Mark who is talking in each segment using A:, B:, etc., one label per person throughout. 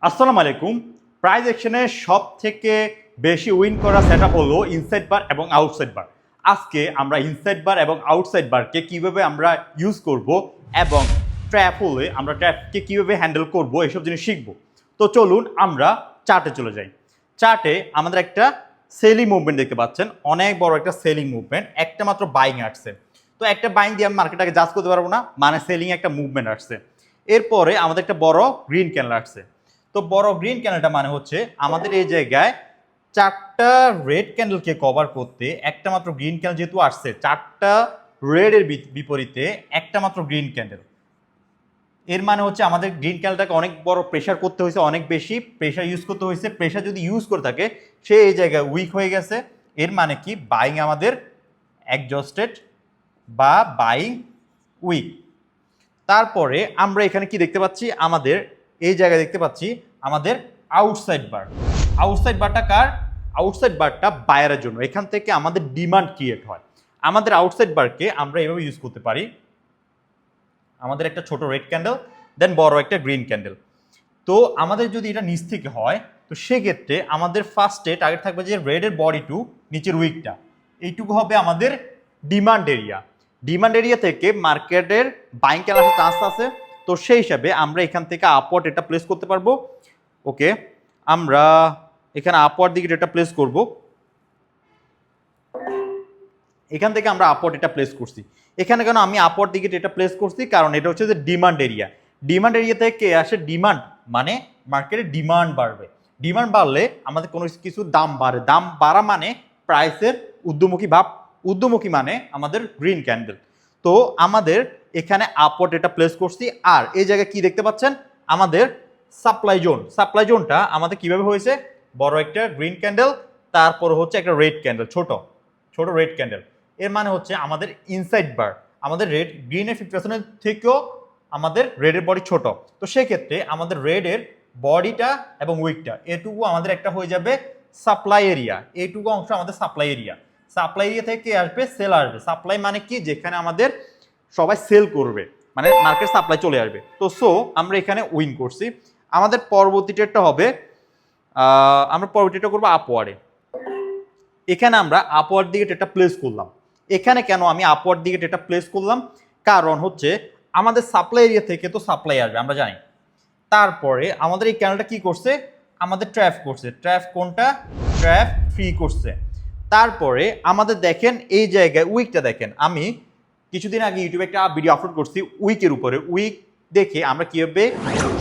A: আসসালামু আলাইকুম। প্রাইস অ্যাকশনে সব থেকে বেশি উইন করা সেটআপ হলো ইনসাইড বার এবং আউটসাইড বার। আজকে আমরা ইনসাইড বার এবং আউটসাইড বারকে কিভাবে আমরা ইউজ করব এবং ট্র্যাপ হলে আমরা ট্র্যাপকে কিভাবে হ্যান্ডেল করব এসব জিনিস শিখব। তো চলুন আমরা চার্টে চলে যাই। চার্টে আমাদের একটা সেলিং মুভমেন্ট দেখতে পাচ্ছেন, অনেক বড় একটা সেলিং মুভমেন্ট, একটা মাত্র বাইং আসছে। তো একটা বাইং দিয়ে আমি মার্কেটটাকে জাজ করতে পারবো না, মানে সেলিং একটা মুভমেন্ট আসছে। এরপরে আমাদের একটা বড় গ্রিন ক্যান্ডেল আসছে। তো বড় গ্রিন ক্যান্ডেলটা মানে হচ্ছে আমাদের এই জায়গায় চারটা রেড ক্যান্ডেলকে কভার করতে একটা মাত্র গ্রিন ক্যান্ডেল যেহেতু আসছে, চারটা রেডের বিপরীতে একটা মাত্র গ্রিন ক্যান্ডেল। এর মানে হচ্ছে আমাদের গ্রিন ক্যান্ডেলটাকে অনেক বড় প্রেশার করতে হয়েছে, অনেক বেশি প্রেশার ইউজ করতে হয়েছে। প্রেশার যদি ইউজ করে থাকে সে এই জায়গায় উইক হয়ে গেছে। এর মানে কি বাইং আমাদের অ্যাডজাস্টেড বা বাইং উইক। তারপরে আমরা এখানে কি দেখতে পাচ্ছি, আমাদের এই জায়গায় দেখতে পাচ্ছি আমাদের আউটসাইড বার। আউটসাইড বারটা কার? আউটসাইড বারটা বায়ারের জন্য। এখান থেকে আমাদের ডিমান্ড ক্রিয়েট হয়। আমাদের আউটসাইড বারকে আমরা এভাবে ইউজ করতে পারি, আমাদের একটা ছোট রেড ক্যান্ডেল, দেন বড় একটা গ্রিন ক্যান্ডেল। তো আমাদের যদি এটা নিচ থেকে হয় তো সেক্ষেত্রে আমাদের ফার্স্টে টার্গেট থাকবে যে রেডের বডি টু নিচের উইকটা, এইটুকু হবে আমাদের ডিমান্ড এরিয়া। ডিমান্ড এরিয়া থেকে মার্কেটের বাইং ক্যান্ডেল আসার চান্স আছে। তো সেই হিসাবে আমরা এখান থেকে আপওয়ার্ড এটা প্লেস করতে পারবো। ওকে, আমরা এখানে আপওয়ার্ড দিকে এটা প্লেস করব। এখান থেকে আমরা আপওয়ার্ড এটা প্লেস করছি। এখানে কেন আমি আপওয়ার্ড দিকে এটা প্লেস করছি, কারণ এটা হচ্ছে যে ডিমান্ড এরিয়া। ডিমান্ড এরিয়া থেকে আসে ডিমান্ড, মানে মার্কেটে ডিমান্ড বাড়বে। ডিমান্ড বাড়লে আমাদের কোনো কিছু দাম বাড়ে, দাম বাড়া মানে প্রাইসের ঊর্ধ্বমুখী ভাব। ঊর্ধ্বমুখী মানে আমাদের গ্রিন ক্যান্ডেল। তো আমাদের এখানে আপওয়ার্ড এটা প্লেস করছি। আর এই জায়গায় কি দেখতে পাচ্ছেন, আমাদের সাপ্লাই জোন। সাপ্লাই জোনটা আমাদের কিভাবে হয়েছে, বড় একটা গ্রিন ক্যান্ডেল, তারপর হচ্ছে একটা রেড ক্যান্ডেল, ছোট ছোট রেড ক্যান্ডেল। এর মানে হচ্ছে আমাদের ইনসাইড বার, আমাদের রেড গ্রিনের 50% থেকেও আমাদের রেডের বডি ছোট। তো সেক্ষেত্রে আমাদের রেডের বডিটা এবং উইকটা এটুকু আমাদের একটা হয়ে যাবে সাপ্লাই এরিয়া। এইটুকু অংশ আমাদের সাপ্লাই এরিয়া। সাপ্লাই এরিয়া থেকে আসবে সেল আসবে। সাপ্লাই মানে কি, যেখানে আমাদের সবাই সেল করবে, মানে মার্কেট সাপ্লাই চলে আসবে। তো সো আমরা এখানে উইন করছি। আমাদের পরবর্তীটা হবে আমরা পরবর্তীটা করবো আপওয়ার্ডে। এখানে আমরা আপওয়ার্ড দিকে ডেটা প্লেস করলাম। এখানে কেন আমি আপওয়ার্ড দিকে ডেটা প্লেস করলাম, কারণ হচ্ছে আমাদের সাপ্লাই এরিয়া থেকে তো সাপ্লাই আসবে আমরা জানি। তারপরে আমাদের এই ক্যানেলটা কি করছে, আমাদের ট্র্যাপ করছে। ট্র্যাপ কোনটা? ট্র্যাপ ফ্রি করছে। তারপরে আমাদের দেখেন এই জায়গায় উইকটা দেখেন, আমি কিছুদিন আগে ইউটিউবে একটা ভিডিও আপলোড করছি উইকের উপরে। উইক দেখে আমরা কীভাবে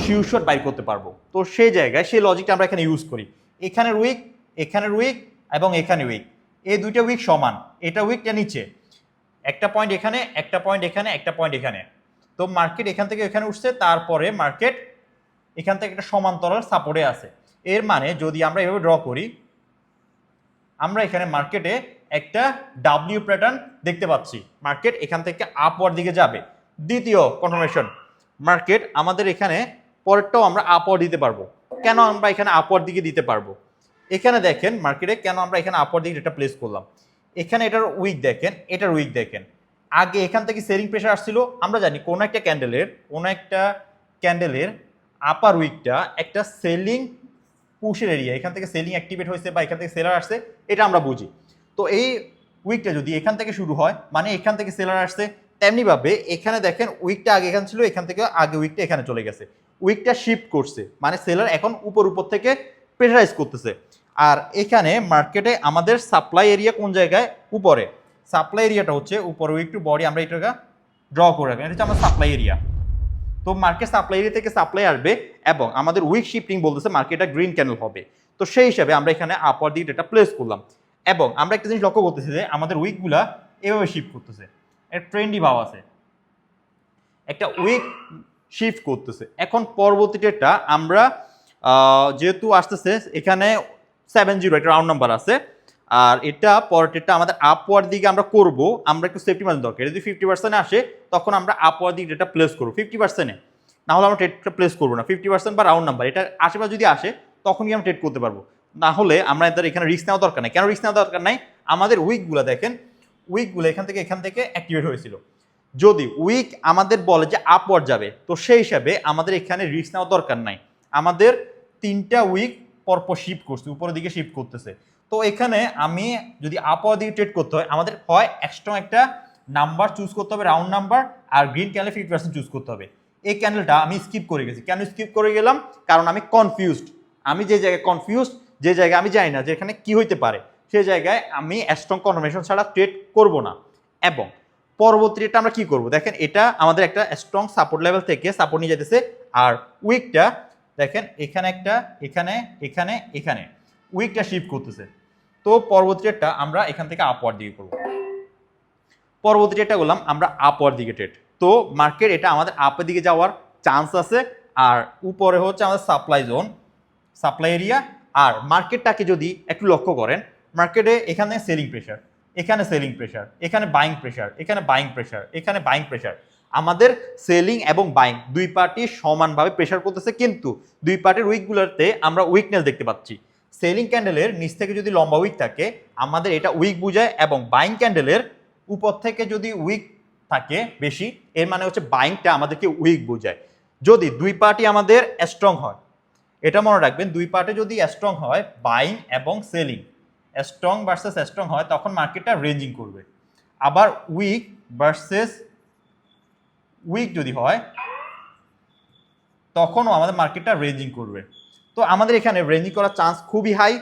A: শিওরশট বাইর করতে পারবো। তো সেই জায়গায় সেই লজিকটা আমরা এখানে ইউজ করি। এখানের উইক, এখানের উইক এবং এখানে উইক, এই দুইটা উইক সমান। এটা উইকটা নিচে, একটা পয়েন্ট এখানে, একটা পয়েন্ট এখানে, একটা পয়েন্ট এখানে। তো মার্কেট এখান থেকে এখানে উঠছে, তারপরে মার্কেট এখান থেকে একটা সমান্তরাল সাপোর্টে আছে। এর মানে যদি আমরা এভাবে ড্র করি, আমরা এখানে মার্কেটে একটা ডাব্লিউ প্যাটার্ন দেখতে পাচ্ছি। মার্কেট এখান থেকে আপওয়ার্ড দিকে যাবে। দ্বিতীয় কনফার্মেশন, মার্কেট আমাদের এখানে পরেরটাও আমরা আপওয়ার্ড দিতে পারবো। কেন আমরা এখানে আপওয়ার্ড দিকে দিতে পারবো, এখানে দেখেন মার্কেটে কেন আমরা এখানে আপওয়ার্ড দিকে এটা প্লেস করলাম। এখানে এটার উইক দেখেন, এটার উইক দেখেন। আগে এখান থেকে সেলিং প্রেশার আসছিল, আমরা জানি কোনো একটা ক্যান্ডেলের আপার উইকটা একটা সেলিং পুশের এরিয়া, এখান থেকে সেলিং অ্যাক্টিভেট হয়েছে বা এখান থেকে সেলার আসছে, এটা আমরা বুঝি। তো এই উইকটা যদি এখান থেকে শুরু হয় মানে এখান থেকে সেলার আসছে। তেমনিভাবে এখানে দেখেন উইকটা আগে এখানে ছিল, এখান থেকে আগে উইকটা এখানে চলে গেছে। উইকটা শিফট করছে, মানে সেলার এখন উপর থেকে প্রেশারাইজ করতেছে। আর এখানে মার্কেটে আমাদের সাপ্লাই এরিয়া কোন জায়গায়, উপরে। সাপ্লাই এরিয়াটা হচ্ছে উপরে উইক টু বডি, আমরা এটাকে ড্র করে রাখবেন, এটা হচ্ছে আমার সাপ্লাই এরিয়া। তো মার্কেট সাপ্লাই এরিয়া থেকে সাপ্লাই আসবে এবং আমাদের উইক শিফটিং বলতেছে মার্কেটটা গ্রিন ক্যান্ডেল হবে। তো সেই হিসাবে আমরা এখানে আপওয়ার্ড দিকে ডেটা প্লেস করলাম। এবং আমরা একটা জিনিস লক্ষ্য করতেছি যে আমাদের উইকগুলা এভাবে শিফট করতেছে, একটা ট্রেন্ডি ভাব আছে, একটা উইক শিফট করতেছে। এখন পরবর্তীটা আমরা যেহেতু আসতেছে এখানে 70 একটা রাউন্ড নাম্বার আছে, আর এটা পরেরটা আমাদের আপওয়ার্ড দিকে আমরা করব। আমরা একটু সেফটি মার্জিন দরকার, যদি 50% আসে তখন আমরা আপওয়ার্ড দিকে ডেটা প্লেস করবো 50%-এ, না হলে আমরা ট্রেডটা প্লেস করবো না। 50% বা রাউন্ড নাম্বার এটা আশেপাশে যদি আসে তখনই আমরা ট্রেড করতে পারবো, না হলে আমরা এখানে রিস্ক নেওয়া দরকার নাই। কেন রিস্ক নেওয়া দরকার নাই, আমাদের উইকগুলো দেখেন, উইকগুলো এখান থেকে অ্যাক্টিভেট হয়েছিল। যদি উইক আমাদের বলে যে আপওয়ার্ড যাবে, তো সেই হিসাবে আমাদের এখানে রিস্ক নেওয়া দরকার নাই। আমাদের 3টা উইক পরপর শিফট করছে, উপরের দিকে শিফট করতেছে। তো এখানে আমি যদি আপার দিকে ট্রেড করতে হয়, আমাদের হয় এক্সট্রা একটা নাম্বার চুজ করতে হবে, রাউন্ড নাম্বার, আর গ্রিন ক্যান্ডেল 50% চুজ করতে হবে। এই ক্যান্ডেলটা আমি স্কিপ করে গেছি। কেন স্কিপ করে গেলাম? কারণ আমি কনফিউজড। আমি যে জায়গায় কনফিউজড, যে জায়গায় আমি জানি না যে এখানে কি হইতে পারে, সেই জায়গায় আমি স্ট্রং কনফার্মেশন ছাড়া ট্রেড করব না। এবং পরবর্তী এটা আমরা কি করব, দেখেন এটা আমাদের একটা স্ট্রং সাপোর্ট লেভেল থেকে সাপোর্ট নিয়ে যেতেছে। আর উইকটা দেখেন এখানে একটা, এখানে, এখানে, এখানে উইকটা শিফট করতেছে। তো পরবর্তী ট্রেডটা আমরা এখান থেকে আপওয়ার্ড দিকে করব। পরবর্তী ট্রেডটা করলাম আমরা আপওয়ার্ড দিকে ট্রেড। তো মার্কেট এটা আমাদের আপের দিকে যাওয়ার চান্স আছে। আর উপরে হচ্ছে আমাদের সাপ্লাই জোন, সাপ্লাই এরিয়া। আর মার্কেটটাকে যদি একটু লক্ষ্য করেন, মার্কেটে এখানে সেলিং প্রেশার, এখানে সেলিং প্রেশার, এখানে বাইং প্রেশার, এখানে বাইং প্রেশার, এখানে বাইং প্রেশার। আমাদের সেলিং এবং বাইং দুই পার্টি সমানভাবে প্রেশার করতেছে, কিন্তু দুই পার্টির উইকগুলোতে আমরা উইকনেস দেখতে পাচ্ছি। সেলিং ক্যান্ডেলের নিচ থেকে যদি লম্বা উইক থাকে আমাদের এটা উইক বোঝায়, এবং বাইং ক্যান্ডেলের উপর থেকে যদি উইক থাকে বেশি, এর মানে হচ্ছে বাইংটা আমাদেরকে উইক বোঝায়। যদি দুই পার্টি আমাদের স্ট্রং হয়, এটা মনে রাখবেন, দুই পার্টে যদি স্ট্রং হয়, বাইং এবং সেলিং স্ট্রং ভার্সেস স্ট্রং হয়, তখন মার্কেটটা রেঞ্জিং করবে। আবার উইক ভার্সেস উইক যদি হয়, তখনও আমাদের মার্কেটটা রেঞ্জিং করবে। তো আমাদের এখানে রেঞ্জিং করার চান্স খুবই হাই।